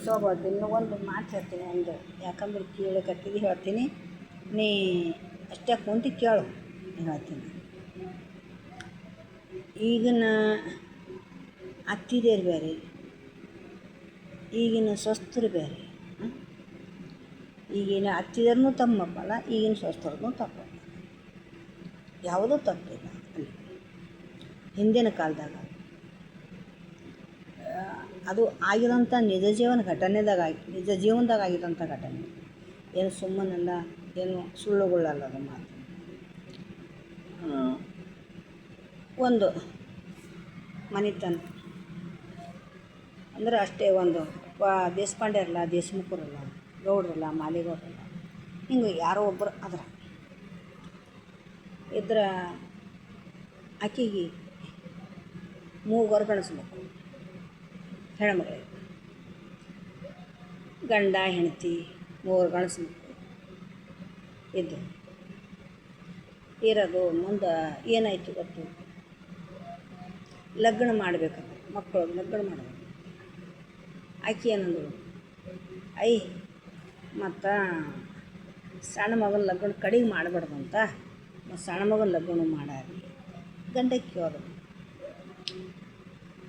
ತೊಗೊಳ್ತೀನಿ. ಒಂದು ಮಾತು ಹೇಳ್ತೀನಿ, ಒಂದು ಯಾಕಂದ್ರೆ ಕೇಳಕತ್ತಿದ್ದು ಹೇಳ್ತೀನಿ, ನೀ ಅಷ್ಟೇ ಕುಂತು ಕೇಳು ಹೇಳ್ತೀನಿ. ಈಗಿನ ಅತ್ತಿದೇರು ಬೇರೆ, ಈಗಿನ ಸ್ವಸ್ಥರು ಬೇರೆ. ಈಗಿನ ಅತ್ತಿದರ್ನೂ ತಮ್ಮಪ್ಪಲ್ಲ, ಈಗಿನ ಸ್ವಸ್ಥರನ್ನೂ ತಪ್ಪಲ್ಲ. ಯಾವುದೂ ತಪ್ಪಿಲ್ಲ ಅಲ್ಲಿ. ಹಿಂದಿನ ಕಾಲದಾಗ ಅದು ಆಗಿರೋಂಥ ನಿಜ ಜೀವನದಾಗ ಆಗಿರೋಂಥ ಘಟನೆ, ಏನು ಸುಮ್ಮನೆಲ್ಲ, ಏನು ಸುಳ್ಳುಗಳಲ್ಲ ಅದು ಮಾತು. ಒಂದು ಮನೆತನ ಅಂದ್ರೆ ಅಷ್ಟೇ, ಒಂದು ದೇಶಪಾಂಡೆ ಇರಲ್ಲ, ದೇಶಮುಖರಲ್ಲ, ಗೌಡ್ರಲ್ಲ, ಮಾಲಿಗೌಡ್ರಲ್ಲ, ಹಿಂಗೆ ಯಾರೋ ಒಬ್ಬರು ಅದ್ರ ಇದ್ರೆ ಆಕೆಗೆ ಮೂವರು ಗಣಿಸ್ಬೇಕು ಹೆಣ್ಮಗಳಿಗೆ. ಗಂಡ ಹೆಂಡತಿ ಮೂವರು ಗಣಿಸ್ಬೇಕು ಇರೋದು. ಮುಂದೆ ಏನಾಯಿತು ಗೊತ್ತು, ಲಗ್ನ ಮಾಡಬೇಕಂತ, ಮಕ್ಕಳು ಲಗ್ನ ಮಾಡಬೇಕು. ಆಕೆ ಏನಂದರು, ಮತ್ತು ಸಣ್ಣ ಮಗನ ಲಗ್ನ ಕಡೆಗೆ ಮಾಡಬಾರ್ದಂತ, ಮತ್ತು ಸಣ್ಣ ಮಗನ ಲಗ್ನ ಮಾಡಾರಿ. ಗಂಡಕ್ಕೆ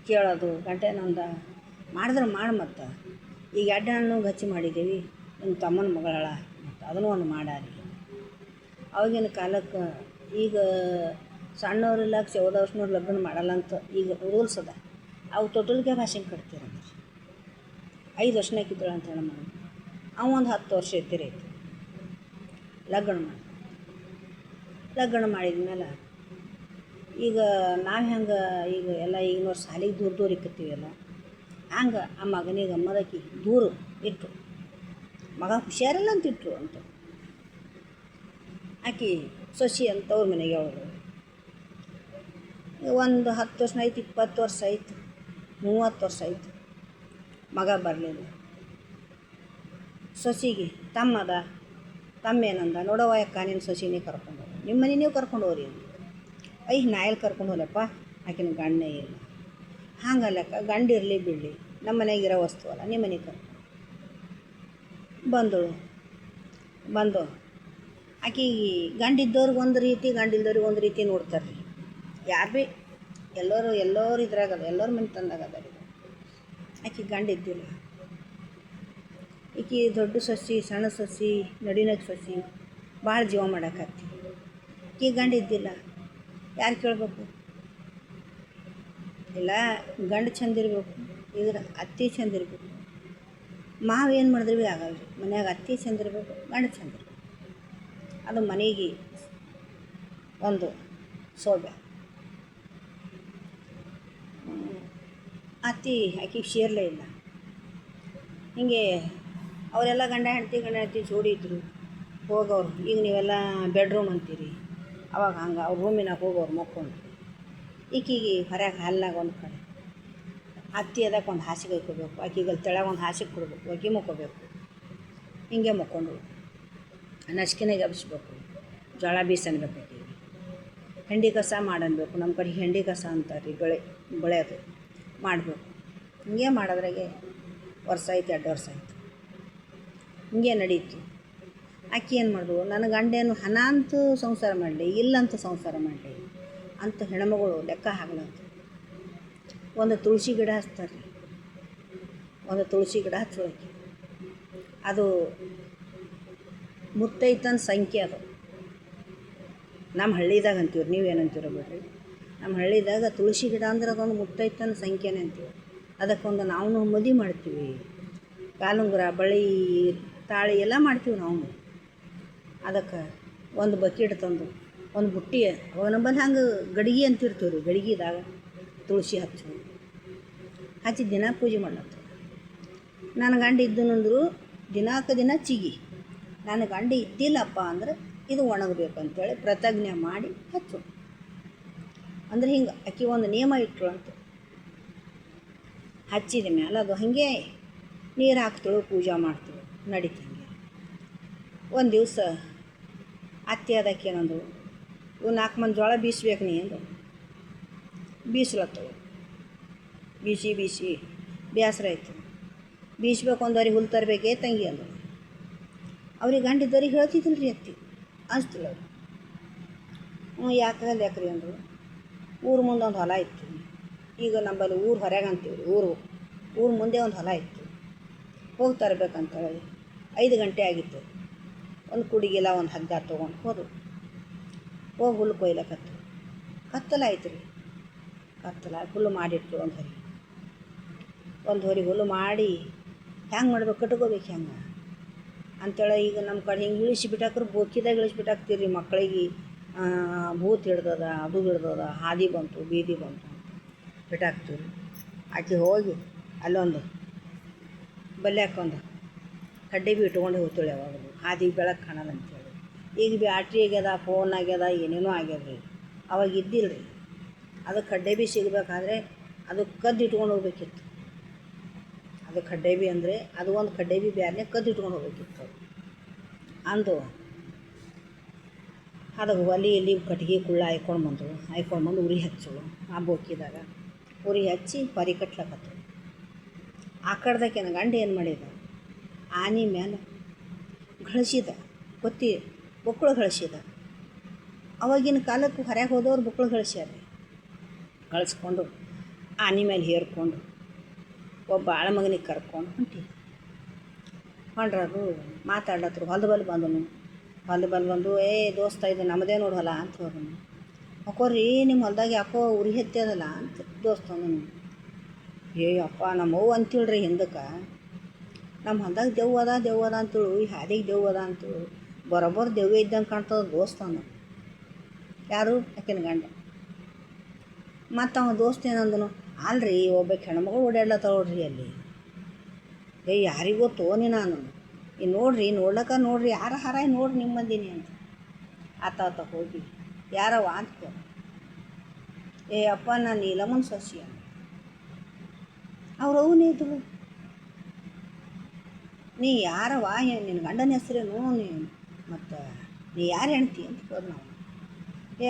ಕೇಳೋದು ಗಂಟೆನೊಂದ ಮಾಡಿದ್ರೆ ಮಾಡಿ, ಮತ್ತು ಈಗ 2 ಹಣ್ಣು ಹಚ್ಚಿ ಮಾಡಿದ್ದೀವಿ, ನಿಮ್ಮ ತಮ್ಮನ ಮಗಳ ಮತ್ತು ಅದನ್ನೂ ಒಂದು ಮಾಡಾರಿ. ಅವಾಗಿನ ಕಾಲಕ್ಕೆ ಈಗ ಸಣ್ಣವ್ರಿಲ್ಲ 14 ವರ್ಷನವ್ರು ಲಗ್ನ ಮಾಡಲ್ಲ ಅಂತ ಈಗ ರೂಲ್ಸ್ ಅದ. ಅವು ತೊಟಲ್ಗೆ ಭಾಷೆ ಕಟ್ತೀರಂದ್ರೆ 5 ವರ್ಷನೇ ಇದ್ದಿದ್ದಳು ಅಂತ ಹೇಳಿ ಮಾಡಿ, ಅವ ಒಂದು 10 ವರ್ಷ ಇದ್ದಿರೈತಿ ಲಗ್ನ ಮಾಡಿದ್ಮೇಲೆ, ಈಗ ನಾವು ಹೆಂಗೆ ಈಗ ಎಲ್ಲ ಈಗಿನವ್ರು ಸಾಲಿಗೆ ದೂರ ಇಕ್ಕತ್ತೀವಲ್ಲ, ಹಂಗೆ ಆ ಮಗನಿಗೆ ಅಮ್ಮದಕ್ಕಿ ದೂರ ಇಟ್ಟರು. ಮಗ ಹುಷಾರಿಲ್ಲ ಅಂತ ಇಟ್ಟರು ಅಂತ. ಆಕೆ ಸೊಸಿ ಅಂತ ಅವ್ರ ಮನೆಗೆ ಅವರು ಒಂದು 10 ವರ್ಷ ಆಯ್ತು, 20 ವರ್ಷ ಆಯ್ತು, 30 ವರ್ಷ ಆಯ್ತು, ಮಗ ಬರಲಿಲ್ಲ. ಸೊಸಿಗೆ ತಮ್ಮೇನಂದ, ನೋಡವ ಯಾಕ ನಿನ್ನ ಸೊಸಿನೇ ಕರ್ಕೊಂಡು ಹೋಗಿ, ನಿಮ್ಮ ಮನೆ ನೀವು ಕರ್ಕೊಂಡು ಹೋಗ್ರಿ ಅಂತ. ನಾ ಎಲ್ಲಿ ಕರ್ಕೊಂಡು ಹೋಗ್ಲಪ್ಪ, ಆಕಿನ ಗಂಡನೇ ಇಲ್ಲ. ಹಂಗಲ್ಲಕ್ಕ, ಗಂಡ ಇರಲಿ ಬಿಡಲಿ, ನಮ್ಮ ಮನೆಗಿರೋ ವಸ್ತು ಅಲ್ಲ, ನಿಮ್ಮ ಮನೆಗೆ ಕರ್ಕೊಂಡು ಬಂದು ಆಕೆಗೆ ಗಂಡಿದ್ದವ್ರಿಗೆ ಒಂದು ರೀತಿ, ಗಂಡಿಲ್ದವ್ರಿಗೆ ಒಂದು ರೀತಿ ನೋಡ್ತಾರೆ ರೀ. ಯಾರು ಭೀ ಎಲ್ಲರೂ ಇದ್ರಾಗದ, ಎಲ್ಲರ ಮನೆ ತಂದಾಗದ ರೀ. ಆಕೆ ಗಂಡ ಇದ್ದಿಲ್ಲ. ಈಕೆ ದೊಡ್ಡ ಸೊಸಿ, ಸಣ್ಣ ಸೊಸಿ, ನಡಿನಾಗ ಸೊಸಿ, ಭಾಳ ಜೀವ ಮಾಡಕತ್ತಿ. ಈಕೆ ಗಂಡ ಇದ್ದಿಲ್ಲ, ಯಾರು ಕೇಳಬೇಕು? ಇಲ್ಲ, ಗಂಡು ಚಂದ ಇರಬೇಕು, ಇದ್ರೆ ಅತ್ತಿ ಚಂದ ಇರಬೇಕು. ಮಾವು ಏನು ಮಾಡಿದ್ರೆ ಭೀ ಆಗಲ್ಲ ರೀ. ಮನ್ಯಾಗ ಅತ್ತಿ ಚಂದ ಇರಬೇಕು, ಗಂಡ ಚಂದ ಇರಬೇಕು. ಅದು ಮನೆಗೆ ಒಂದು ಸೌಭಾಗ್ಯ. ಅತ್ತಿ ಆಕೆಗೆ ಸೇರಲೇ ಇಲ್ಲ. ಹೀಗೆ ಅವರೆಲ್ಲ ಗಂಡ ಹೆಂಡತಿ ಜೋಡಿ ಇದ್ದರು, ಹೋಗೋರು. ಈಗ ನೀವೆಲ್ಲ ಬೆಡ್ರೂಮ್ ಅಂತೀರಿ, ಅವಾಗ ಹಂಗೆ ಅವ್ರ ರೂಮಿನಾಗ ಹೋಗೋರು ಮಕ್ಕೊಂಡು. ಈಕೆಗೆ ಹೊರಗೆ ಹಾಲ್ನಾಗ ಒಂದು ಕಡೆ, ಅತ್ತಿ ಅದಕ್ಕೆ ಒಂದು ಹಾಸಿಗೆ ಹಾಕ್ಕೋಬೇಕು, ಆಕೆಗೆ ತೆಳಗೆ ಒಂದು ಹಾಸಿಗೆ ಕೊಡಬೇಕು, ಆಕೆ ಮುಕ್ಕೋಬೇಕು. ಹಿಂಗೆ ಮುಕ್ಕೊಂಡು ನಸ್ಕಿನಾಗ ಎಬ್ಬಿಸ್ಬೇಕು, ಜೋಳ ಬೀಸನ್ಬೇಕು, ಆಕೆಗೆ ಹೆಂಡಿ ಕಸ ಮಾಡನ್ಬೇಕು. ನಮ್ಮ ಕಡೆ ಹೆಂಡಿ ಕಸ ಅಂತಾರೆ ರೀ, ಬೆಳೆಯೋದು ಮಾಡಬೇಕು. ಹಿಂಗೆ ಮಾಡೋದ್ರಾಗೆ ವರ್ಷ ಆಯ್ತು, 2 ವರ್ಷ ಆಯಿತು, ಹಿಂಗೆ ನಡೀತು. ಆಕೆ ಏನು ಮಾಡಿದ್ರು, ನನ್ನ ಗಂಡೇನು ಹಣ ಅಂತೂ ಸಂಸಾರ ಮಾಡಲಿ, ಇಲ್ಲಂತೂ ಸಂಸಾರ ಮಾಡಲಿ ಅಂತ ಹೆಣ್ಮಗಳು ಲೆಕ್ಕ ಹಾಕ್ಲಂತ ಒಂದು ತುಳಸಿ ಗಿಡ ಹಚ್ತಾರೆ ರೀ. ಒಂದು ತುಳಸಿ ಗಿಡ ಹಚ್ಚೋಕೆ ಅದು ಮುತ್ತೈತನ ಸಂಖ್ಯೆ. ಅದು ನಮ್ಮ ಹಳ್ಳಿದಾಗ ಅಂತೀವ್ರಿ, ನೀವೇನಂತೀರೋ ಬಿಡ್ರಿ. ನಮ್ಮ ಹಳ್ಳಿದಾಗ ತುಳಸಿ ಗಿಡ ಅಂದ್ರೆ ಅದೊಂದು ಮುತ್ತೈತನ ಸಂಖ್ಯೆನೇ ಅಂತೀವಿ. ಅದಕ್ಕೊಂದು ನಾವು ಮದುವೆ ಮಾಡ್ತೀವಿ, ಕಾಲುಂಗುರ, ಬಳೆ, ತಾಳಿ ಎಲ್ಲ ಮಾಡ್ತೀವಿ ನಾವು. ಅದಕ್ಕೆ ಒಂದು ಬಕೆಟ್ ತಂದು, ಒಂದು ಬುಟ್ಟಿ, ಅವಾಗ ನಂಬಲ್ಲಿ ಹಂಗೆ ಗಡಿಗೆ ಅಂತಿರ್ತೀವಿ ರೀ, ಗಡಿಗೆದಾಗ ತುಳಸಿ ಹಚ್ಚಿ ದಿನ ಪೂಜೆ ಮಾಡ್ಲತ್ತ. ನನ್ನ ಗಂಡ ಇದ್ದನಂದ್ರು ದಿನ ಚಿಗಿ, ನನ್ನ ಗಂಡ ಇದ್ದಿಲ್ಲಪ್ಪ ಅಂದ್ರೆ ಇದು ಒಣಗಬೇಕು ಅಂತೇಳಿ ಪ್ರತಿಜ್ಞೆ ಮಾಡಿ ಹಚ್ಚು ಅಂದ್ರೆ ಹಿಂಗೆ ಆಕೆ ಒಂದು ನಿಯಮ ಇಟ್ಟರು ಅಂತ. ಹಚ್ಚಿದ ಮೇಲೆ ಅದು ಹಾಗೆ ನೀರು ಹಾಕ್ತಳು, ಪೂಜೆ ಮಾಡ್ತಳು, ನಡೀತಂಗೆ. ಒಂದು ದಿವಸ ಅತ್ತೆ ಅದಕ್ಕೆ ಏನಂದು, ಇವು 4 ಮಂದಿ ಜೋಳ ಬೀಸ್ಬೇಕು ನೀ ಅಂದು. ಬೀಸ್ಲತ್ತಳು, ಬೀಸಿ ಬೇಸರ ಆಯಿತು. ಬೀಸ್ಬೇಕು ಒಂದವರಿಗೆ ಹುಲ್ಲು ತರಬೇಕೇ ತಂಗಿ ಅಂದರು. ಅವ್ರಿಗೆ ಗಂಡಿದ್ದವ್ರಿಗೆ ಹೇಳ್ತಿದ್ದಿಲ್ಲ ರೀ ಅತ್ತಿ, ಅನಿಸ್ತಿಲ್ಲ ಅವ್ರು. ಯಾಕೆ ಯಾಕ್ರಿ ಅಂದರು. ಊರ ಮುಂದೆ ಒಂದು ಹೊಲ ಇತ್ತು. ಈಗ ನಮ್ಮಲ್ಲಿ ಊರು ಹೊರಗೆ ಅಂತೀವಿ ರೀ, ಊರು ಮುಂದೆ ಒಂದು ಹೊಲ ಇತ್ತು. ಹೋಗಿ ತರಬೇಕಂತೇಳಿ 5 ಗಂಟೆ ಆಗಿತ್ತು. ಒಂದು ಕುಡಿಗಿಲ್ಲ ಒಂದು ಹಗ್ಗ ತೊಗೊಂಡು ಹೋದ್ರು. ಹೋಗಿ ಹುಲ್ಲು ಕೊಯ್ಲಕತ್ತು. ಕತ್ತಲಾಯ್ತು ರೀ. ಹುಲ್ಲು ಮಾಡಿಟ್ರು ಒಂದು ಹೊರಿ ಹುಲ್ಲು ಮಾಡಿ ಹೆಂಗೆ ಮಾಡ್ಬೇಕು, ಕಟ್ಕೋಬೇಕು ಹೆಂಗೆ ಅಂತೇಳಿ. ಈಗ ನಮ್ಮ ಕಡೆ ಹಿಂಗೆ ಇಳಿಸಿಬಿಟ್ಟಾಕ್ರೆ ಬೋಕಿದಾಗ ಇಳಿಸ್ಬಿಟ್ಟಾಕ್ತೀರಿ ರೀ. ಮಕ್ಕಳಿಗೆ ಭೂತ ಹಿಡ್ದದ, ಅದು ಹಿಡ್ದದ, ಹಾದಿ ಬಂತು, ಬೀದಿ ಬಂತು ಅಂತ ಬಿಟ್ಟಾಕ್ತೀವಿ. ಆಕೆ ಹೋಗಿ ಅಲ್ಲೊಂದು ಬಲ್ಯಾಕೊಂದು ಕಡ್ಡೆ ಬಿ ಇಟ್ಕೊಂಡು ಹೋಗ್ತಾಳೆ. ಯಾವಾಗಲೂ ಹಾದಿಗೆ ಬೆಳಕು ಕಾಣಲ್ಲ ಅಂತೇಳಿ. ಈಗ ಬ್ಯಾಟ್ರಿ ಆಗ್ಯದ, ಫೋನ್ ಆಗ್ಯದ, ಏನೇನೋ ಆಗ್ಯದ ರೀ. ಅವಾಗ ಇದ್ದಿಲ್ಲ ರೀ. ಅದು ಕಡ್ಡೆ ಬಿ ಸಿಗಬೇಕಾದ್ರೆ ಅದು ಕದ್ದು ಇಟ್ಕೊಂಡು ಹೋಗ್ಬೇಕಿತ್ತು. ಅದು ಕಡ್ಡೆ ಬಿ ಅಂದರೆ ಅದು ಒಂದು ಕಡ್ಡೆ ಬಿ ಬ್ಯಾರನೆ ಕದ್ದು ಇಟ್ಕೊಂಡು ಹೋಗ್ಬೇಕಿತ್ತು. ಅಂದು ಅದಕ್ಕೆ ಒಲೆ ಇಲ್ಲಿ ಕಟ್ಗೆ ಕುಳ್ಳ ಹಾಯ್ಕೊಂಡು ಬಂದು ಉರಿ ಹಚ್ಚೋಳು. ಆ ಬೋಕಿದಾಗ ಉರಿ ಹಚ್ಚಿ ಪರಿ ಕಟ್ಲಕತ್ತು. ಆ ಕಡ್ದಕ್ಕೆ ನನ್ನ ಗಂಡ ಏನು ಮಾಡಿದ, ಆನೆ ಮೇಲೆ ಘಳಿಸಿದ, ಬುಕ್ಕಳು ಘಳಿಸಿದ. ಅವಾಗಿನ ಕಾಲಕ್ಕೆ ಹೊರಗೆ ಹೋದವ್ರು ಬುಕ್ಕಳು ಘಳಿಸ್ಕೊಂಡು ಆನೆ ಮೇಲೆ ಹೇರ್ಕೊಂಡು ಒಬ್ಬ ಆಳಮಗನಿಗೆ ಕರ್ಕೊಂಡು ಹೊಂಟ್ರದು. ಮಾತಾಡ್ಲತ್ರು. ಹೊಲದ ಬಲ್ ಬಂದು ದೋಸ್ತ ಇದು ನಮ್ಮದೇ ನೋಡು ಹೊಲ ಅಂತ ಹೋದನು. ಹಾಕೋರಿ ನಿಮ್ಮ ಹೊಲ್ದಾಗ ಯಾಕೋ ಉರಿ ಹತ್ತದಲ್ಲ ಅಂತ ದೋಸ್ತ ಅಂದನು. ಅಪ್ಪ ನಮ್ಮವ್ವ ಅಂತೇಳ್ರಿ ಹಿಂದಕ್ಕೆ ನಮ್ಮ ಹೊಲ್ದಾಗ ದೆವ್ವ ಅದ ಅಂತೇಳು, ಈ ಹಾದಿಗೆ ದೆವ್ವ ಅದ ಅಂತೇಳು. ಬರೋಬ್ಬರ ದೆವ್ವ ಇದ್ದಂಗೆ ಕಾಣ್ತದ ದೋಸ್ತ ಅಂದ. ಯಾರು? ಆಕಿನ ಗಂಡ. ಮತ್ತು ಅವ ದೋಸ್ತ ಏನಂದನು, ಅಲ್ರಿ ಒಬ್ಬ ಹೆಣ್ಮಗಳು ಓಡಾಡ್ಲತ್ತವ್ರಿ ಅಲ್ಲಿ. ಯಾರಿಗೂ ಗೊತ್ತು ನಾನು ನೋಡ್ಲಕ್ಕ ನೋಡ್ರಿ ಯಾರ ಹಾರಾಯಿ ನೋಡ್ರಿ ನಿಮ್ಮ ಮಂದಿನಿ ಅಂತ. ಆತ ಹೋಗಿ ಯಾರವ ಅಂತ ಅಪ್ಪ ನಾನು ನೀಲಮ್ಮನ ಸೊಸಿ ಅಂತ. ಅವನೇ ಇದ್ರು. ನೀ ಯಾರವ, ನಿನ್ನ ಗಂಡನ ಹೆಸ್ರೇನು, ಮತ್ತು ನೀ ಯಾರು ಹೆಣ್ತಿ ಅಂತ ಹೋದ್ ನಾವು.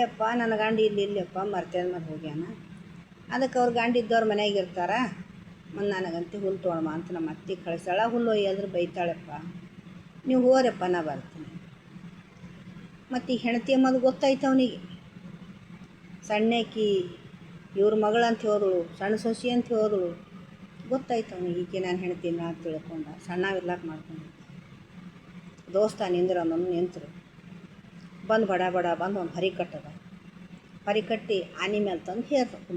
ಅಪ್ಪ ನನ್ನ ಗಂಡ ಇಲ್ಲಪ್ಪ ಮರ್ತೇದ ಮೇಲೆ ಹೋಗ್ಯಾನ. ಅದಕ್ಕೆ ಅವ್ರ ಗಂಡ ಇದ್ದವ್ರ ಮನೆಯಾಗ ಇರ್ತಾರ. ಮತ್ತು ನನಗಂತೆ ಹುಲ್ಲು ತೊಗೊಳಮ್ಮ ಅಂತ ನಮ್ಮ ಅತ್ತೆ ಕಳಿಸಾಳ. ಹುಲ್ಲು ಒಯ್ಯಾದ್ರೆ ಬೈತಾಳೆಪ್ಪ. ನೀವು ಹೋರಪ್ಪ ನಾ ಬರ್ತೀನಿ. ಮತ್ತು ಈ ಹೆಣ್ತಿ ಅಂಬದು ಗೊತ್ತಾಯ್ತು ಅವನಿಗೆ. ಸಣ್ಣಕಿ ಇವ್ರ ಮಗಳಂತ ಹೋದಳು, ಸಣ್ಣ ಸೊಸಿ ಅಂತ ಹೋದಳು. ಗೊತ್ತಾಯ್ತು ಅವನಿಗೆ ಈಕೆ ನಾನು ಹೆಣ್ತೀನಿ ಅಂತ ತಿಳ್ಕೊಂಡ. ಸಣ್ಣವಿರ್ಲಾಕ ಮಾಡ್ಕೊಂಡು ದೋಸ್ತ ನಿಂತರು. ಬಂದು ಬಡ ಬಂದು ಒಂದು ಹರಿ ಕಟ್ಟಿ ಆನೆ ಮೇಲೆ ತಂದು ಹೇರ್ಬೇಕು.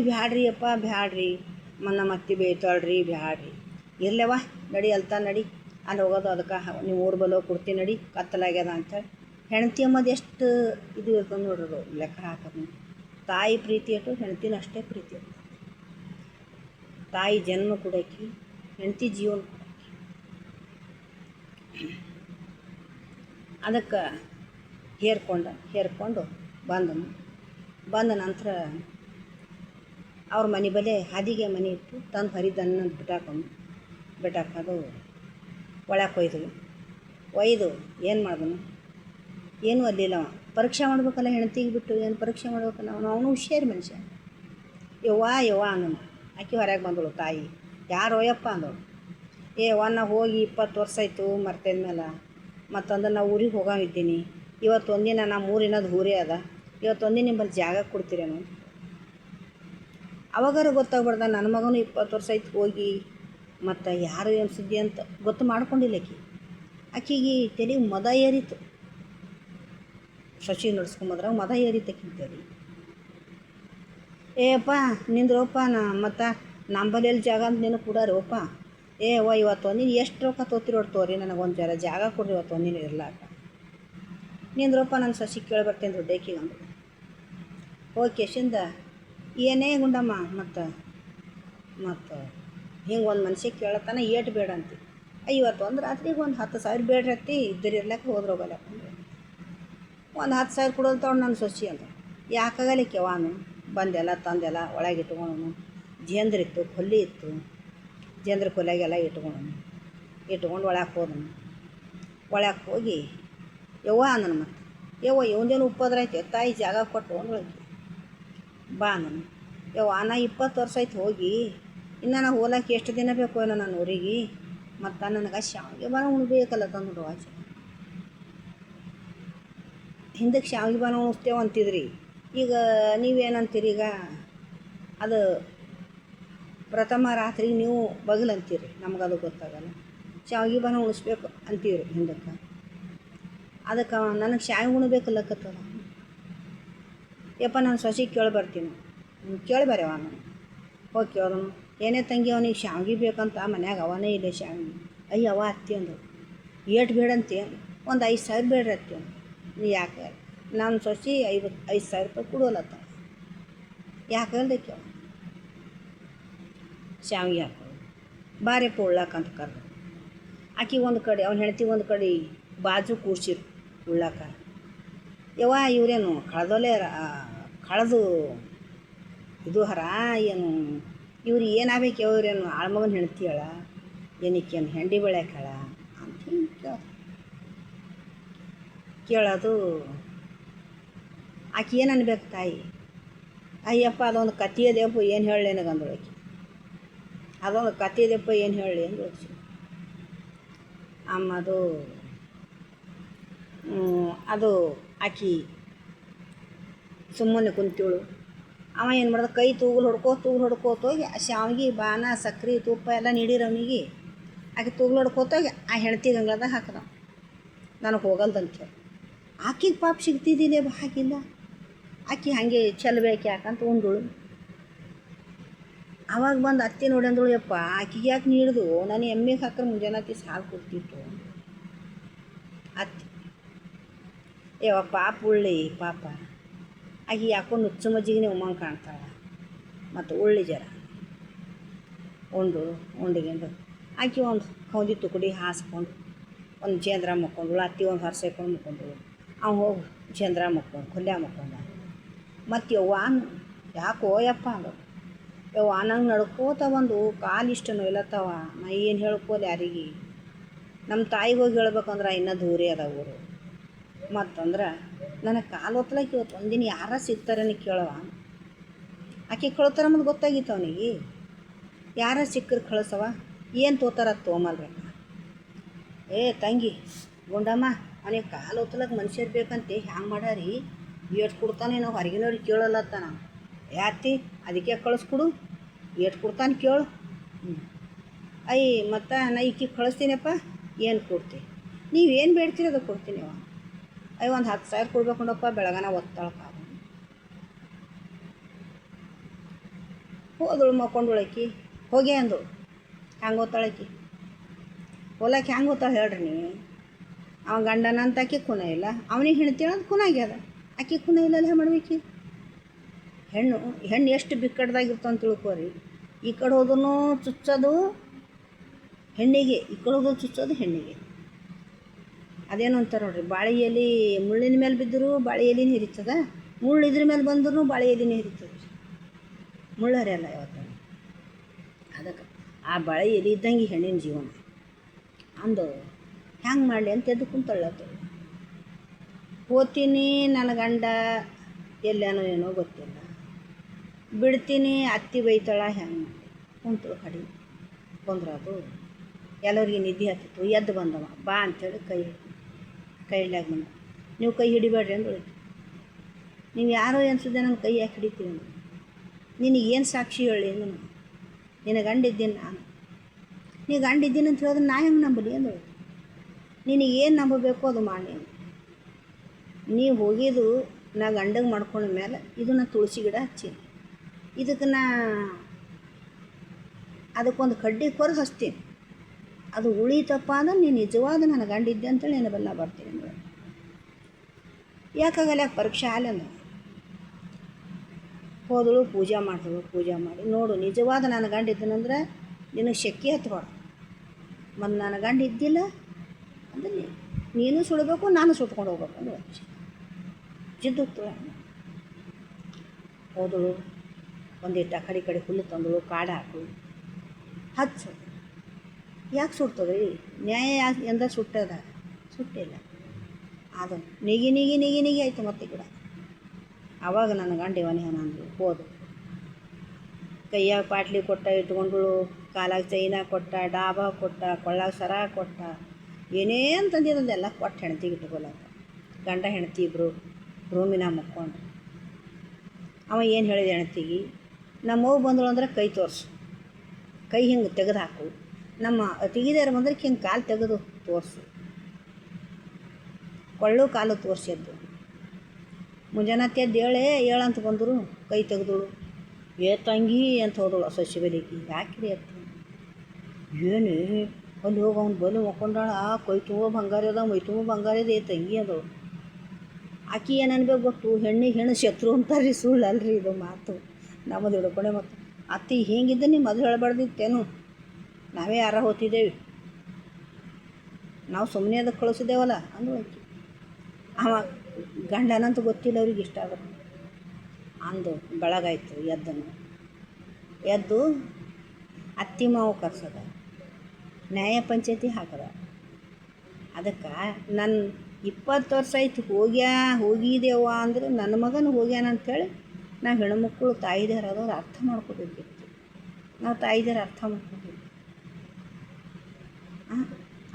ಬ್ಯಾಡ್ರಿ ಅಪ್ಪ ಬ್ಯಾಡ್ರಿ, ನಮ್ಮ ಅತ್ತಿ ಬೇಯ್ತಾಳ್ರಿ, ಬ್ಯಾಡ್ರಿ. ಇರ್ಲೇವ ನಡಿ ನಡಿ ಅಲ್ಲಿ ಹೋಗೋದು. ಅದಕ್ಕೆ ನೀವು ಊರು ಬಲ್ಲೋ ಕೊಡ್ತೀನಿ ನಡಿ, ಕತ್ತಲಾಗ್ಯದ ಅಂತೇಳಿ. ಹೆಣ್ತಿ ಅಂಬದು ಎಷ್ಟು ಇದು ಇರ್ತದೆ ನೋಡ್ರಿ, ಲೆಕ್ಕ ಹಾಕೋದು. ತಾಯಿ ಪ್ರೀತಿ ಇಟ್ಟು ಹೆಣ್ತಿನ ಅಷ್ಟೇ ಪ್ರೀತಿ ಇರ್ತದೆ. ತಾಯಿ ಜನ್ಮ ಕೊಡೋಕೆ, ಹೆಂಡತಿ ಜೀವನ ಕೊಡೋಕೆ. ಅದಕ್ಕೆ ಹೇರ್ಕೊಂಡು ಬಂದ ನಂತರ ಅವ್ರ ಮನೆ ಬಲೆ ಹಾದಿಗೆ ಮನೆ ಇಟ್ಟು ತಂದು ಹರಿದನ್ನ ಬಿಟ್ಟಾಕೋದು. ಒಳಗೆ ಒಯ್ದು ಏನು ಮಾಡಿದನು, ಏನೂ ಅಲ್ಲಿಲ್ಲವ. ಪರೀಕ್ಷೆ ಮಾಡ್ಬೇಕಲ್ಲ ಹೆಣ್ತಿಗೆ ಬಿಟ್ಟು, ಏನು ಪರೀಕ್ಷೆ ಮಾಡ್ಬೇಕಲ್ಲ ಅವನು ಹುಷಾರಿ ಮನುಷ್ಯ. ಯವ್ವ ಅನ್ನೋನು. ಆಕೆ ಹೊರಗೆ ಬಂದಳು. ತಾಯಿ ಯಾರೋ ಯಪ್ಪ ಅಂದಳು. ನಾ ಹೋಗಿ 20 ವರ್ಷ ಆಯಿತು ಮರ್ತೇದ ಮೇಲೆ. ಮತ್ತಂದ್ರೆ ನಾವು ಊರಿಗೆ ಹೋಗಿದ್ದೀನಿ. ಇವತ್ತೊಂದಿನ ನಮ್ಮ ಊರಿನದು ಊರೇ ಅದ. ಇವತ್ತೊಂದಿನ ನಿಮ್ಮಲ್ಲಿ ಜಾಗ ಕೊಡ್ತೀರೇನು? ಅವಾಗಾರು ಗೊತ್ತಾಗ್ಬಾರ್ದ ನನ್ನ ಮಗನೂ 20 ವರ್ಷ ಆಯ್ತು ಹೋಗಿ, ಮತ್ತು ಯಾರು ಏನು ಸುದ್ದಿ ಅಂತ ಗೊತ್ತು ಮಾಡ್ಕೊಂಡಿಲ್ಲ ಆಕೆಗೆ ತಲೆಗೆ ಮದ ಏರಿತು. ಶಶಿ ನಡ್ಸ್ಕೊಂಬದ್ರಾಗ ಮದ ಏರಿತು ಆಕಿಂತೇಳಿ. ಅಪ್ಪ ನಿಂದ್ರಪ್ಪ, ಮತ್ತು ನಂಬಲೆಯಲ್ಲಿ ಜಾಗ ಅಂತ ನೀನು ಕೊಡಾರಪ್ಪ. ಇವತ್ತೊಂದಿನ ಎಷ್ಟು ರೊಕ್ಕ ತೊಗೊತೀರಿ ನನಗೊಂದು ಜಾಗ ಕೊಡ್ರಿ, ಇವತ್ತೊಂದಿನ ಇರ್ಲಾಕ. ನಿಂದ್ರಪ್ಪ ನನ್ನ ಸಸಿ ಕೇಳಿಬರ್ತೇನೆ ದೊಡ್ಡಕ್ಕಿಗೆ ಅಂದರು. ಹೋಗಿ ಕೇಶಿಂದ ಏನೇ ಗುಂಡಮ್ಮ, ಮತ್ತು ಹಿಂಗೆ ಒಂದು ಮನುಷ್ಯ ಕೇಳತ್ತಾನ ಏಟು ಬೇಡ ಅಂತಿ. ಇವತ್ತೊಂದು ರಾತ್ರಿಗೆ ಒಂದು 10,000 ಬೇಡ್ರಿ ಅತ್ತಿ, ಇದ್ದರು ಇರ್ಲಕ್ಕೆ ಹೋದ್ರೋಗಲ್ಲಪ್ಪ ಅಂದ್ರೆ. ಒಂದು 10,000 ಕೊಡೋದು ತೊಗೊಂಡು ನನ್ನ ಸೊಸಿ ಅಂತ. ಯಾಕಾಗಲಿಕ್ಕೆವಾನು ಬಂದೆಲ್ಲ ತಂದೆಲ್ಲ ಒಳಗೆ ಇಟ್ಕೊಂಡು. ಜೇಂದ್ರಿತ್ತು, ಕೊಲ್ಲಿ ಇತ್ತು. ಜೇಂದ್ರ ಕೊಲ್ಯಾಗೆಲ್ಲ ಇಟ್ಕೊಂಡು ಒಳಗೆ ಹೋದನು. ಒಳಗೆ ಹೋಗಿ ಯವ್ವ ಅಂದನು. ಮತ್ತು ಇವಂದೇನು ಉಪ್ಪದ್ರ ಐತೆ, ತಾಯಿ ಜಾಗ ಕೊಟ್ಟು ಒಳಗೆ ಬಾ ಅಂದನು. ನಾ 20 ವರ್ಷ ಆಯ್ತು ಹೋಗಿ, ಇನ್ನು ನಾವು ಹೋಲಕ್ಕೆ ಎಷ್ಟು ದಿನ ಬೇಕು ಏನೋ ನಾನು ಊರಿಗೆ. ಮತ್ತು ನನಗೆ ಶಾವಿಗೆ ಬಾನ ಉಣ್ಬೇಕಲ್ಲ ತಂದು ಆಚೆ. ಹಿಂದಕ್ಕೆ ಶಾವಿಗೆ ಬಾನ ಉಣಿಸ್ತೇವೆ ಅಂತಿದ್ರಿ, ಈಗ ನೀವೇನಂತೀರಿ? ಈಗ ಅದು ಪ್ರಥಮ ರಾತ್ರಿ ನೀವು ಬಗಲಂತೀರಿ, ನಮಗದು ಗೊತ್ತಾಗಲ್ಲ. ಶಾವಿಗೆ ಬಾನ ಉಣಿಸ್ಬೇಕು ಅಂತೀರಿ ಹಿಂದಕ್ಕೆ. ಅದಕ್ಕೆ ನನಗೆ ಶಾವಿಗೆ ಉಣ್ಬೇಕಲ್ಲಕತ್ತದ. ಯಪ್ಪ ನಾನು ಸೊಸೆಗೆ ಕೇಳಿ ಬರ್ತೀನಿ. ಕೇಳಿ ಬರ್ಯವ ನಾನು ಹೋಗಿ ಕೇಳೋನು, ಏನೇ ತಂಗಿ ಅವನಿಗೆ ಶಾವಿಗೆ ಬೇಕಂತ ಮನ್ಯಾಗ ಅವನೇ ಇಲ್ಲ ಶಾವಿಗೆ. ಅಯ್ಯ ಅವ ಅತ್ತಿ ಅಂದರು, ಏಟು ಬೇಡಂತೆ, ಒಂದು 5,000 ಬೇಡ್ರಿ ಅತ್ತಿ ಅಂದು. ನೀ ಯಾಕೆ ನಾನು ಸೊಸೆ 5,000 ರೂಪಾಯಿ ಕೊಡೋಲತ್ತ, ಯಾಕೆ ಹೇಳ್ದೆ ಕೇಳ. ಶಾವಿಗೆ ಹಾಕೋದು ಬಾರೆಪ್ಪ ಉಳ್ಳಾಕಂತ ಕರೆದು ಆಕಿ ಒಂದು ಕಡೆ, ಅವ್ನ ಹೆಂಡತಿ ಒಂದು ಕಡೆ ಬಾಜು ಕೂರ್ಸಿರು ಉಳ್ಳಾಕ. ಯವ್ವ ಇವರೇನು ಕಳೆದು ಇದು ಹರ ಏನು ಇವ್ರು ಏನಾಗಬೇಕು? ಇವ್ರೇನು ಆಳ್ಮಗನ ಹೆಣ್ತಿಯಳ ಏನಕ್ಕೇನು ಹೆಂಡಿ ಬೆಳ್ಯಾಕಳ ಅಂತ ಹಿಂಗೆ ಕೇಳೋದು. ಆಕೆ ಏನು ಅನ್ಬೇಕು ತಾಯಿ? ಅಯ್ಯಪ್ಪ ಅದೊಂದು ಕತೆ ಅದೆಯಪ್ಪ, ಏನು ಹೇಳಲಿ ನನಗಂದೊಳಗೆ. ಅದೊಂದು ಕತೆ ಇದೆಯಪ್ಪ, ಏನು ಹೇಳಲಿ ಅಂದು ಅಮ್ಮದು. ಅದು ಆಕಿ ಸುಮ್ಮನೆ ಕುಂತಿಳು. ಅವ ಏನು ಮಾಡ್ದ, ಕೈ ತೂಗುಲು ಹೊಡ್ಕೋತೋಗಿ ಶಾವಿಗೆ ಬಾನ ಸಕ್ರೆ ತುಪ್ಪ ಎಲ್ಲ ನೀಡಿರ ಅವನಿಗೆ. ಆಕೆ ತೂಗುಲು ಹೊಡ್ಕೋತೋಗಿ ಆ ಹೆಣ್ತಿ ಗಂಗಳದಾಗ ಹಾಕದ. ನನಗೆ ಹೋಗಲ್ದಂತ ಆಕಿಗೆ ಪಾಪ ಸಿಗ್ತಿದ್ದಿಲ್ಲ, ಹಾಕಿಲ್ಲ. ಆಕಿ ಹಾಗೆ ಚೆಲ್ಲಬೇಕು ಯಾಕಂತ ಉಂಡುಳು. ಅವಾಗ ಬಂದು ಅತ್ತಿ ನೋಡಿ ಅಂದಳು, ಯಪ್ಪ ಆಕಿಗೆ ಯಾಕೆ ನೀಡ್ದು? ನಾನು ಎಮ್ಮೆಗೆ ಹಾಕ್ರೆ ಮುಂಜಾನೆ ಸಾಲು ಕೊಡ್ತಿತ್ತು ಅತ್ತಿ. ಯವ್ವ ಪಾಪ ಉಳ್ಳಿ ಪಾಪ, ಆಕೆ ಯಾಕೋ ನುಚ್ಚು ಮಜ್ಜಿಗೆ ಉಮ್ಮಂಗೆ ಕಾಣ್ತಾಳೆ. ಮತ್ತು ಉಳ್ಳಿ ಜರ ಉಂಡಿಗೆಂದು ಆಕೆ ಒಂದು ಕೌದಿ ತುಕಡಿ ಹಾಸ್ಕೊಂಡು ಒಂದು ಚಂದ್ರ ಮುಕ್ಕೊಂಡಳು. ಅತ್ತಿ ಒಂದು ಹೊರಸೆಕೊಂಡು ಮುಕ್ಕೊಂಡಳು. ಅವ್ನು ಹೋಗಿ ಚಂದ್ರ ಮುಕ್ಕೊಂಡು ಕೊಲ್ಯ ಮುಕ್ಕೊಂಡ. ಮತ್ತು ಯವ್ವ ಯಾಕೋ ಯಪ್ಪ ಅಂದರು. ಯವ್ವ ನಂಗೆ ನಡ್ಕೋತ ಒಂದು ಕಾಲಿಷ್ಟು ನೋಯ್ಲತ್ತವ, ನಾ ಏನು ಹೇಳ್ಕೋಲಿ ಯಾರಿಗೆ? ನಮ್ಮ ತಾಯಿಗೆ ಹೋಗಿ ಹೇಳ್ಬೇಕಂದ್ರೆ ಇನ್ನೂ ದೂರೇ ಅದ ಊರು. ಮತ್ತಂದ್ರೆ ನನಗೆ ಕಾಲು ಒತ್ತಲಕ್ಕೆ ಇವತ್ತು ಒಂದಿನ ಯಾರ ಸಿಗ್ತಾರని ಕೇಳವ. ಆಕೆ ಕಳ್ತಾರ ಮತ್ತು ಗೊತ್ತಾಗಿತ್ತು ಅವನಿಗೆ. ಯಾರ ಸಿಕ್ಕರು ಕಳಿಸವ, ಏನು ತೋತಾರ ತೊಗೊಂಬಲ್ಬೇಕ. ಏ ತಂಗಿ ಗುಂಡಮ್ಮ, ಅವನಿಗೆ ಕಾಲು ಒತ್ತಲಕ್ಕೆ ಮನುಷ್ಯರು ಬೇಕಂತೆ ಹ್ಯಾಂಗೆ ಮಾಡಾರಿ? ಏಟು ಕೊಡ್ತಾನೆ ನಾವು ಹೊರಗಿನವ್ರಿಗೆ ಕೇಳಲ್ಲತ್ತಾನ. ಯಾತಿ ಅದಕ್ಕೆ ಕಳಿಸ್ಕೊಡು, ಏಟು ಕೊಡ್ತಾನೆ ಕೇಳು. ಮತ್ತು ನಾ ಈಕೆ ಕಳಿಸ್ತೀನಪ್ಪ, ಏನು ಕೊಡ್ತೀನಿ? ನೀವೇನು ಬೇಡ್ತೀರಿ ಅದು ಕೊಡ್ತೀನಿ. ಒಂದು 10,000 ಕೊಡ್ಬೇಕು ನೋಡಪ್ಪ, ಬೆಳಗನ ಒತ್ತಾಳಕ್ಕ ಹೋದಳು. ಮಕ್ಕೊಂಡೊಳಕಿ ಹೋಗಿ ಅಂದಳು. ಹ್ಯಾಂಗೆ ಓದ್ತಾಳಕಿ? ಹೊಲಕ್ಕೆ ಹ್ಯಾಂಗೆ ಓದ್ತಾಳೆ ಹೇಳ್ರಿ ನೀವು? ಅವ ಗಂಡನ ಅಂತ ಆಕೆ ಖುನ ಇಲ್ಲ, ಅವನಿಗೆ ಹೆಣ್ತೀಳ ಅಂತ ಖುನ ಆಗ್ಯದ. ಆಕೆ ಖುನ ಇಲ್ಲ ಅಲ್ಲ ಮಾಡ್ಬೇಕು. ಹೆಣ್ಣು ಎಷ್ಟು ಬಿಕ್ಕಟ್ದಾಗಿರ್ತಾವ ಅಂತ ತಿಳ್ಕೋರಿ. ಈ ಕಡೆ ಹೋದ್ರೂ ಚುಚ್ಚೋದು ಹೆಣ್ಣಿಗೆ, ಈ ಕಡೆ ಹೋಗೋದು ಚುಚ್ಚೋದು ಹೆಣ್ಣಿಗೆ. ಅದೇನು ಅಂತಾರೆ ನೋಡ್ರಿ, ಬಾಳೆ ಎಲೆ ಮುಳ್ಳಿನ ಮೇಲೆ ಬಿದ್ದರೂ ಬಾಳೆ ಎಲೆನೇ ಹಿರಿತದ, ಮುಳ್ಳು ಇದ್ರ ಮೇಲೆ ಬಂದ್ರೂ ಬಾಳೆ ಎಲೆನೇ ಹಿರಿತದೆ. ಮುಳ್ಳು ಹರಿಯಲ್ಲ ಯಾವತ್ತು. ಅದಕ್ಕೆ ಆ ಬಾಳೆ ಎಲೆ ಇದ್ದಂಗೆ ಹೆಣ್ಣಿನ ಜೀವನ ಅಂದು ಹ್ಯಾಂಗೆ ಮಾಡಲಿ ಅಂತ ಎದ್ದು ಕುಂತಳ್ಳತ್ತ. ಹೋಗ್ತೀನಿ ನನ್ನ ಗಂಡ ಎಲ್ಲೇನೋ ಏನೋ ಗೊತ್ತಿಲ್ಲ, ಬಿಡ್ತೀನಿ ಅತ್ತಿ ಬೈತಾಳ, ಹ್ಯಾಂಗೆ ಮಾಡಿ ಕುಂತಳು. ಕಡಿಮೆ ಬಂದ್ರದು ಎಲ್ಲರಿಗೆ ನಿದ್ದೆ ಹತ್ತಿತ್ತು. ಎದ್ದು ಬಂದವ, ಬಾ ಅಂಥೇಳಿ ಕೈ ಹಿಡ್ಲಾಗ ಬಂದ. ನೀವು ಕೈ ಹಿಡಿಬೇಡ್ರಿ ಅಂದಳು. ನೀವು ಯಾರೋ ಅನ್ಸಿದ್ದೆ ನನ್ನ ಕೈ ಯಾಕೆ ಹಿಡಿತೀವಿ ಅಂದ್ರೆ, ನಿನಗೇನು ಸಾಕ್ಷಿ ಹೇಳಿ ಅಂದನು. ನಿನ್ನ ಗಂಡ ಇದ್ದೀನಿ ನಾನು, ನೀ ಗಂಡ ಇದ್ದೀನಿ ಅಂತ ಹೇಳಿದ್ರೆ ನಾ ಹೆಂಗೆ ನಂಬಲಿ ಅಂದಳು. ನಿನಗೇನು ನಂಬಬೇಕು ಅದು ಮಾಡಿ. ನೀವು ಹೋಗಿದ್ದು ನಾ ಗಂಡಗೆ ಮಾಡ್ಕೊಂಡ ಮೇಲೆ ಇದು ನಾ ತುಳಸಿ ಗಿಡ ಹಚ್ಚೀನಿ, ಇದಕ್ಕೆ ನಾ ಅದಕ್ಕೊಂದು ಕಡ್ಡಿ ಕೊರಗೆ ಹಚ್ತೀನಿ, ಅದು ಉಳಿತಪ್ಪ ಅಂದ್ರೆ ನೀನು ನಿಜವಾದ ನನ್ನ ಗಂಡ ಇದ್ದೆ ಅಂತೇಳಿ ನಾನು ಬಲ್ಲ ಬರ್ತೀನಿ ಅಂದ್ರೆ. ಯಾಕಾಗಲ್ಲ, ಯಾಕೆ ಪರೀಕ್ಷೆ ಆಲೆ ಅಂದ್ರೆ. ಹೋದಳು, ಪೂಜೆ ಮಾಡಿದಳು. ಪೂಜೆ ಮಾಡಿ ನೋಡು ನಿಜವಾದ ನನ್ನ ಗಂಡ ಇದ್ದನಂದ್ರೆ ನಿನಗೆ ಶಕ್ತಿ ಹತ್ಬಾರ್ದು. ಮತ್ತು ನನ್ನ ಗಂಡ ಇದ್ದಿಲ್ಲ ಅಂದರೆ ನೀನು ಸುಡಬೇಕು, ನಾನು ಸುಟ್ಕೊಂಡು ಹೋಗ್ಬೇಕು ಅಂದ್ರೆ ಜಿದ್ದು ಹೋದಳು. ಒಂದಿಟ್ಟು ಆ ಕಡೆ ಹುಲ್ಲು ತಂದಳು, ಕಾಡು ಹಾಕಳು, ಹಚ್ಚು. ಯಾಕೆ ಸುಡ್ತದೆ? ನ್ಯಾಯ ಯಾಕೆ ಎಂದ ಸುಟ್ಟದ? ಸುಟ್ಟಿಲ್ಲ. ಅದು ನಿಗಿ ಆಯಿತು ಮತ್ತೆ ಗಿಡ. ಆವಾಗ ನನ್ನ ಗಂಡ ಇವನೇ ಅಂದರು. ಹೋದು ಕೈಯಾಗ ಪಾಟ್ಲಿ ಕೊಟ್ಟ ಇಟ್ಕೊಂಡಳು, ಕಾಲಾಗ ಚೈನ ಕೊಟ್ಟ, ಡಾಬಾ ಕೊಟ್ಟ, ಕೊಳ್ಳಾಗ ಸರ ಕೊಟ್ಟ, ಏನೇನು ತಂದಿರೋದೆಲ್ಲ ಕೊಟ್ಟು ಹೆಣ್ತಿಗೆ ಇಟ್ಕೊಳಕ. ಗಂಡ ಹೆಂಡ್ತಿ ಇಬ್ಬರು ರೂಮಿನ ಮುಕ್ಕೊಂಡು ಅವ ಏನು ಹೇಳಿದೆ ಹೆಣ್ತಿಗೆ, ನಮ್ಮವ್ವ ಬಂದಳು ಅಂದ್ರೆ ಕೈ ತೋರಿಸು, ಕೈ ಹಿಂಗೆ ತೆಗೆದು ಹಾಕು, ನಮ್ಮ ತೆಗಿದಾರ ಬಂದ್ರೆ ಹಿಂಗೆ ಕಾಲು ತೆಗೆದು ತೋರಿಸು, ಕೊಳ್ಳು ಕಾಲು ತೋರಿಸಿದ್ದು. ಮುಂಜಾನೆ ಎದ್ದು ಹೇಳಂತ ಬಂದರು, ಕೈ ತೆಗೆದಳು, ತಂಗಿ ಅಂತ ಹೋದಳು ಸಸಿ ಬಲಿಗೆ. ಯಾಕಿರಿ ಅತ್ತ, ಏನು ಅಲ್ಲಿ ಹೋಗಿ ಅವ್ನು ಬಲಿ ಮಕ್ಕೊಂಡಾಳ, ಕೈ ತುಂಬ ಬಂಗಾರ ಅದ, ಮೈ ತುಂಬ ಬಂಗಾರ ಇದೆ ತಂಗಿ ಅದಳು. ಆಕಿ ಏನು ಅನ್ಬೇಕು ಗೊತ್ತು, ಹೆಣ್ಣಿಗೆ ಹೆಣ್ಣು ಶತ್ರು ಅಂತಾರ್ರಿ, ಸುಳ್ಳು ಅಲ್ರಿ ಇದು ಮಾತು. ನಮ್ಮದು ಹಿಡ್ಕೊಂಡೆ ಮತ್ತು ಅತ್ತಿ ಹಿಂಗಿದ್ದ ನೀವು ಮೊದಲು ಹೇಳಬಾರ್ದಿತ್ತೇನು, ನಾವೇ ಯಾರ ಹೋಗ್ತಿದ್ದೇವೆ, ನಾವು ಸುಮ್ಮನೆ ಅದಕ್ಕೆ ಕಳಿಸಿದ್ದೇವಲ್ಲ ಅಂದು ಆಕಿ. ಅವ ಗಂಡನಂತೂ ಗೊತ್ತಿಲ್ಲ ಅವ್ರಿಗೆ ಇಷ್ಟ ಆದ್ರೆ ಅಂದು ಬೆಳಗಾಯ್ತು. ಎದ್ದು ಅತ್ತಿ ಮಾವು ಕರ್ಸದ, ನ್ಯಾಯ ಪಂಚಾಯತಿ ಹಾಕದ. ಅದಕ್ಕೆ ನನ್ನ 20 ವರ್ಷ ಆಯ್ತು ಹೋಗಿದ್ದೇವ ಅಂದ್ರೆ ನನ್ನ ಮಗನ ಹೋಗ್ಯಾನ ಅಂಥೇಳಿ ನಾವು ಹೆಣ್ಮಕ್ಳು ತಾಯಿದೇರಾದವ್ರು ಅರ್ಥ ಮಾಡ್ಕೋಬೇಕಿತ್ತು. ನಾವು ತಾಯಿದೇರು ಅರ್ಥ ಮಾಡ್ಕೋಬೇಕು.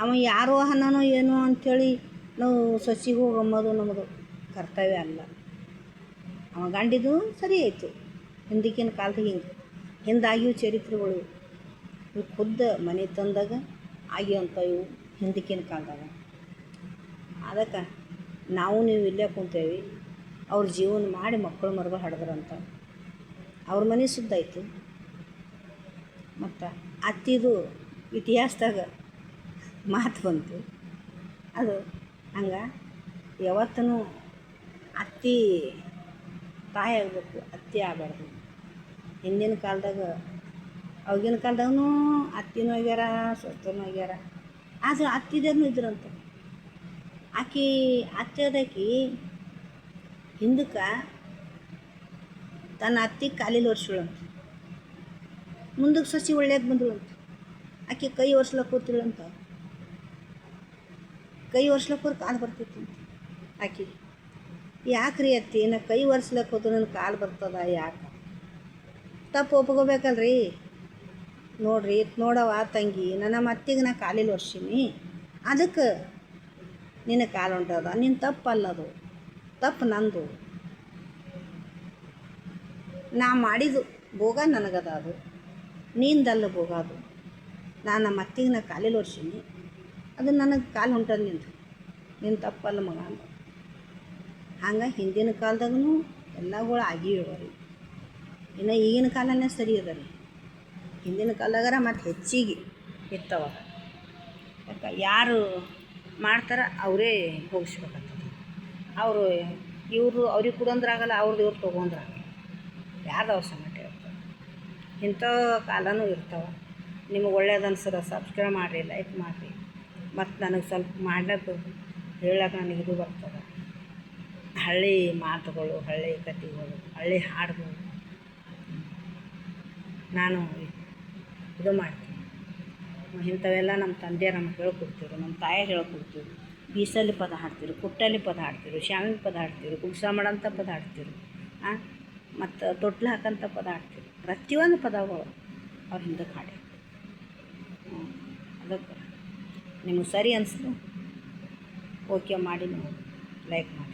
ಅವ ಯಾರೋ ಅನ್ನೋನೋ ಏನೋ ಅಂಥೇಳಿ ನಾವು ಸೊಸಿಗೆ ಹೋಗಿ ಅಂಬೋದು ನಮ್ಮದು ಕರ್ತವ್ಯ ಅಲ್ಲ. ಅವ ಗಂಡಿದ್ದು ಸರಿ ಆಯಿತು. ಹಿಂದಕ್ಕಿನ ಕಾಲದಾಗ ಹಿಂದಾಗಿಯೂ ಚರಿತ್ರೆಗಳು ಇವು ಖುದ್ದು ಮನೆ ತಂದಾಗ ಆಗಿವಂಥ ಇವು ಹಿಂದಕ್ಕಿನ ಕಾಲದಾಗ. ಅದಕ್ಕೆ ನಾವು ನೀವು ಇಲ್ಲೇ ಕುಂತೇವಿ, ಅವ್ರ ಜೀವನ ಮಾಡಿ ಮಕ್ಕಳು ಮರುಗಳು ಹಡ್ದ್ರಂತ ಅವ್ರ ಮನೆ ಸುದ್ದಾಯಿತು. ಮತ್ತು ಅತ್ತಿದು ಇತಿಹಾಸದಾಗ ಮಾತು ಬಂತು. ಅದು ಹಂಗೆ ಯಾವತ್ತೂ ಅತ್ತಿ ತಾಯಿ ಆಗಬೇಕು, ಅತ್ತಿ ಆಗಬಾರ್ದು. ಹಿಂದಿನ ಕಾಲದಾಗ ಅವಾಗಿನ ಕಾಲದಾಗೂ ಅತ್ತಿನೂ ಆಗ್ಯಾರ, ಸ್ವಸ್ಥನೂ ಆಗ್ಯಾರ. ಆದ್ರೆ ಅತ್ತಿದೇನು ಇದ್ರಂತ. ಆಕಿ ಅತ್ತೆದಾಕಿ ಹಿಂದಕ್ಕೆ ತನ್ನ ಅತ್ತಿ ಕಾಲಿಲ್ ಒರ್ಸಿಳಂತ, ಮುಂದಕ್ಕೆ ಸಸಿ ಒಳ್ಳೆಯದು ಬಂದಳಂತ. ಆಕೆ ಕೈ ಒರ್ಸ್ಲಕ್ಕೆ ಕೂತಿಳಂತ, ಕೈ ಒರ್ಸ್ಲಕ್ಕೆ ಹೋದ್ರೆ ಕಾಲು ಬರ್ತಿತ್ತಂತ. ಆಕೆ ಯಾಕ್ರಿ ಅತ್ತಿ, ನಾ ಕೈ ಒರ್ಸ್ಲಕ್ಕೆ ಹೋದ್ರೆ ನನ್ನ ಕಾಲು ಬರ್ತದ, ಯಾಕೆ? ತಪ್ಪು ಒಪ್ಕೋಬೇಕಲ್ರಿ. ನೋಡವ ತಂಗಿ, ನಮ್ಮ ಅತ್ತಿಗೆ ನಾ ಕಾಲಿಲ್ ಒರ್ಸೀನಿ, ಅದಕ್ಕೆ ನಿನ್ನ ಕಾಲು ಹೊಂಟದ, ನಿನ್ನ ತಪ್ಪಲ್ಲದು, ತಪ್ಪು ನಂದು. ನಾ ಮಾಡಿದ್ದು ಭೋಗ ನನಗದ, ಅದು ನಿಂದಲ್ಲ ಭೋಗ. ಅದು ನಮ್ಮ ಅತ್ತಿಗೆ ನಾ ಕಾಲಿಲ್ ಒರ್ಸೀನಿ, ಅದು ನನಗೆ ಕಾಲು ಹೊಂಟದ, ನಿನ್ನ ತಪ್ಪಲ್ಲ ಮಗ ಅಂದ. ಹಂಗೆ ಹಿಂದಿನ ಕಾಲದಾಗೂ ಎಲ್ಲಗಳು ಆಗಿವೆ ರೀ. ಇನ್ನು ಈಗಿನ ಕಾಲನೇ ಸರಿ ಅದ ರೀ. ಹಿಂದಿನ ಕಾಲದಾಗಾರ ಮತ್ತು ಹೆಚ್ಚಿಗೆ ಇರ್ತವ. ಯಾಕೆ ಯಾರು ಮಾಡ್ತಾರೆ ಅವರೇ ಹೋಗಿಸ್ಬೇಕಾಗ್ತದೆ. ಅವರು ಇವರು ಅವ್ರಿಗೆ ಕೊಡಂದ್ರಾಗಲ್ಲ, ಅವ್ರದ್ದು ಇವ್ರು ತೊಗೊಂಡ್ರಾಗಲ್ಲ. ಯಾರ್ದು ಅವ್ರ ಸಂಗಟ ಇರ್ತವೆ. ಇಂಥ ಕಾಲನೂ ಇರ್ತಾವೆ. ನಿಮಗೆ ಒಳ್ಳೇದು ಅನ್ಸರ ಸಬ್ಸ್ಕ್ರೈಬ್ ಮಾಡಿರಿ, ಲೈಕ್ ಮಾಡಿರಿ. ಮತ್ತು ನನಗೆ ಸ್ವಲ್ಪ ಮಾಡ್ಲಿಕ್ಕೆ ಹೇಳಕ್ಕೆ ನನಗೆ ಇದು ಬರ್ತದೆ. ಹಳ್ಳಿ ಮಾತುಗಳು, ಹಳ್ಳಿ ಕಥೆಗಳು, ಹಳ್ಳಿ ಹಾಡುಗಳು ನಾನು ಇದು ಮಾಡ್ತೀನಿ. ಇಂಥವೆಲ್ಲ ನಮ್ಮ ತಂದೆ ನಮ್ಗೆ ಹೇಳ್ಕೊಡ್ತೀರು, ನಮ್ಮ ತಾಯಿ ಹೇಳ್ಕೊಡ್ತೀವಿ. ಬೀಸಲ್ಲಿ ಪದ ಹಾಡ್ತೀರು, ಕುಟ್ಟಲ್ಲಿ ಪದ ಹಾಡ್ತೀರು, ಶಾವಿಗೆ ಪದ ಹಾಡ್ತೀರು, ಕುಗ್ಸ ಮಾಡೋಂಥ ಪದ ಹಾಡ್ತೀರು, ಮತ್ತು ತೊಟ್ಲು ಹಾಕೋಂಥ ಪದ ಹಾಡ್ತೀರು. ಪ್ರತಿಯೊಂದು ಪದಗಳು ಅವ್ರ ಹಿಂದಕ್ಕೆ ಹಾಡಿ. ಅದಕ್ಕೆ ನಿಮಗೆ ಸರಿ ಅನಿಸ್ತು ಓಕೆ ಮಾಡಿ, ನೀವು ಲೈಕ್ ಮಾಡಿ.